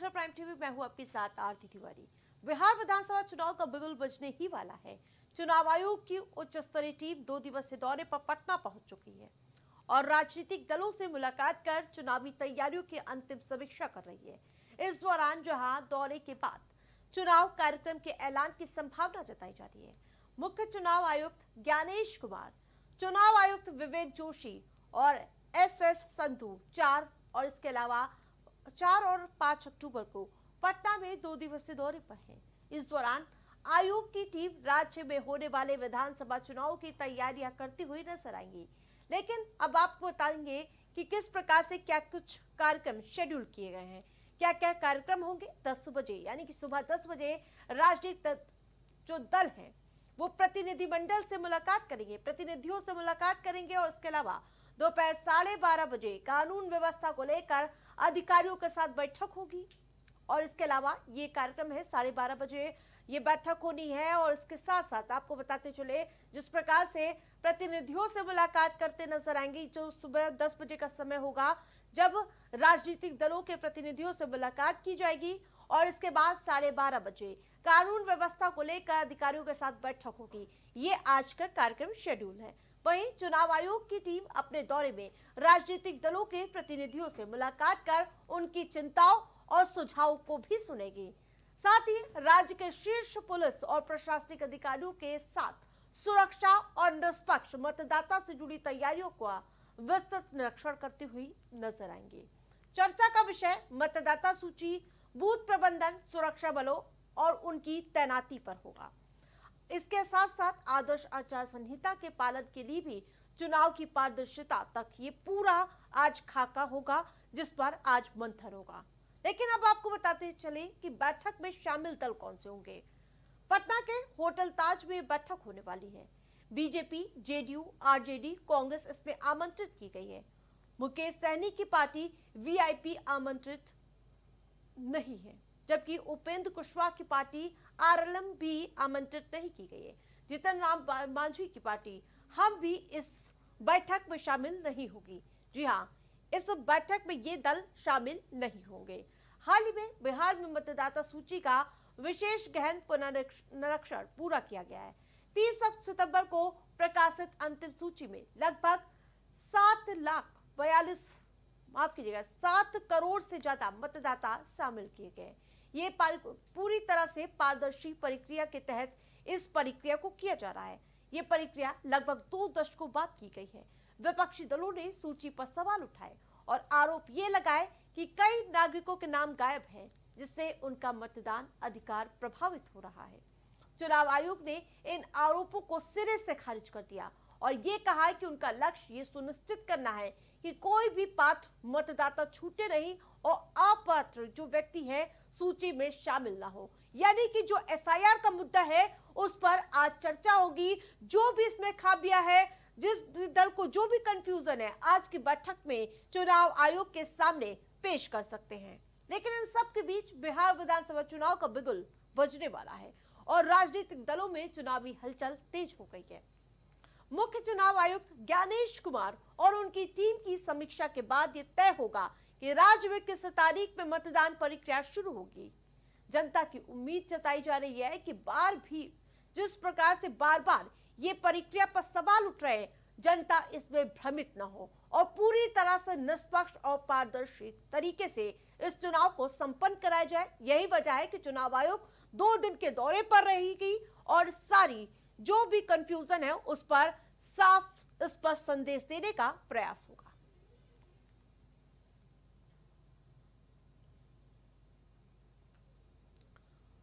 देखकर prime TV, मैं हूं आपके साथ आरती तिवारी। बिहार विधानसभा चुनाव का बिगुल बजने ही वाला है। चुनाव आयोग की उच्च स्तरीय टीम 2 दिवसीय दौरे पर पटना पहुंच चुकी है और राजनीतिक दलों से मुलाकात कर चुनावी तैयारियों की अंतिम समीक्षा कर रही है। इस दौरान जहां दौरे के बाद चुनाव कार्यक्रम के ऐलान की संभावना जताई जा रही है, मुख्य चुनाव आयुक्त ज्ञानेश कुमार, चुनाव आयुक्त विवेक जोशी और एस संधू 4 और इसके अलावा 4 और 5 अक्टूबर को पटना में 2 दिवसीय दौरे पर है। इस दौरान आयोग की टीम राज्य में होने वाले विधानसभा चुनाव की तैयारियां करती हुई नजर आएंगी। लेकिन अब आपको बताएंगे कि किस प्रकार से क्या कुछ कार्यक्रम शेड्यूल किए गए हैं, क्या क्या कार्यक्रम होंगे। 10 बजे यानी कि सुबह 10 बजे राजनीतिक जो दल हैं वो प्रतिनिधिमंडल से मुलाकात करेंगे, प्रतिनिधियों से मुलाकात करेंगे और इसके अलावा दोपहर 12:30 बजे कानून व्यवस्था को लेकर अधिकारियों के साथ बैठक होगी। और इसके अलावा ये कार्यक्रम है 12:30 बजे ये बैठक होनी है। और इसके साथ साथ आपको बताते चले, जिस प्रकार से प्रतिनिधियों से मुलाकात करते नजर आएंगे, जो सुबह 10 बजे का समय होगा जब राजनीतिक दलों के प्रतिनिधियों से मुलाकात की जाएगी और इसके बाद 12:30 बजे कानून व्यवस्था को लेकर अधिकारियों के साथ बैठक होगी। ये आज का कार्यक्रम शेड्यूल है। वहीं चुनाव आयोग की टीम अपने दौरे में राजनीतिक दलों के प्रतिनिधियों से मुलाकात कर उनकी चिंताओं और सुझावों को भी सुनेगी। साथ ही राज्य के शीर्ष पुलिस और प्रशासनिक अधिकारियों के साथ सुरक्षा और निष्पक्ष मतदाता से जुड़ी तैयारियों का विस्तृत निरीक्षण करती हुई नजर आएंगे। चर्चा का विषय मतदाता सूची, बूथ प्रबंधन, सुरक्षा बलों और उनकी तैनाती पर होगा। इसके साथ साथ आदर्श आचार संहिता के पालन के लिए भी चुनाव की पारदर्शिता तक ये पूरा आज खाका होगा, जिस पर आज मंथन होगा। लेकिन अब आपको बताते चले कि बैठक में शामिल दल कौन से होंगे। पटना के होटल ताज में बैठक होने वाली है। बीजेपी, जेडीयू, आरजेडी, कांग्रेस इसमें आमंत्रित की गई है। मुकेश सहनी की पार्टी वीआईपी आमंत्रित नहीं है, जबकि उपेंद्र कुशवाहा की पार्टी आरएलएम भी आमंत्रित नहीं की गई है। जीतन राम मांझी की पार्टी हम भी इस बैठक में शामिल नहीं होगी। जी हाँ, इस बैठक में ये दल शामिल नहीं होंगे। हाल ही में बिहार में मतदाता सूची का विशेष गहन पुनरीक्षण पूरा किया गया है। 30 सितंबर को प्रकाशित अंतिम सूची में लगभग 7 करोड़ से ज्यादा मतदाता शामिल किए गए। ये पूरी तरह से पारदर्शी प्रक्रिया के तहत इस प्रक्रिया को किया जा रहा है। ये प्रक्रिया लगभग 2 दशकों बाद की गई है। विपक्षी दलों ने सूची पर सवाल उठाए और आरोप ये लगाए कि कई नागरिकों के नाम गायब हैं, जिससे उनका मतदान अधिकार प्रभावित हो रहा है। चुनाव आयोग ने इन आरोपों को सिरे से खारिज कर दिया और ये कहा है कि उनका लक्ष्य ये सुनिश्चित करना है कि कोई भी पात्र मतदाता छूटे नहीं और अपात्र जो व्यक्ति है सूची में शामिल ना हो। यानी कि जो एसआईआर का मुद्दा है उस पर आज चर्चा होगी। जो भी इसमें खामियां है, जिस दल को जो भी कंफ्यूजन है, आज की बैठक में चुनाव आयोग के सामने पेश कर सकते हैं। लेकिन इन सब के बीच बिहार विधानसभा चुनाव का बिगुल बजने वाला है और राजनीतिक दलों में चुनावी हलचल तेज हो गई है। मुख्य चुनाव आयुक्त ज्ञानेश कुमार और उनकी टीम की समीक्षा के बाद यह तय होगा कि राज्य में किस तारीख में मतदान प्रक्रिया शुरू होगी। जनता की उम्मीद जताई जा रही है कि जिस प्रकार से बार बार ये प्रक्रिया पर सवाल उठ रहे हैं, जनता इसमें भ्रमित न हो और पूरी तरह से निष्पक्ष और पारदर्शी तरीके से इस चुनाव को संपन्न कराया जाए। यही वजह है कि चुनाव आयोग 2 दिन के दौरे पर रहेगी और सारी जो भी कंफ्यूजन है उस पर साफ स्पष्ट संदेश देने का प्रयास होगा।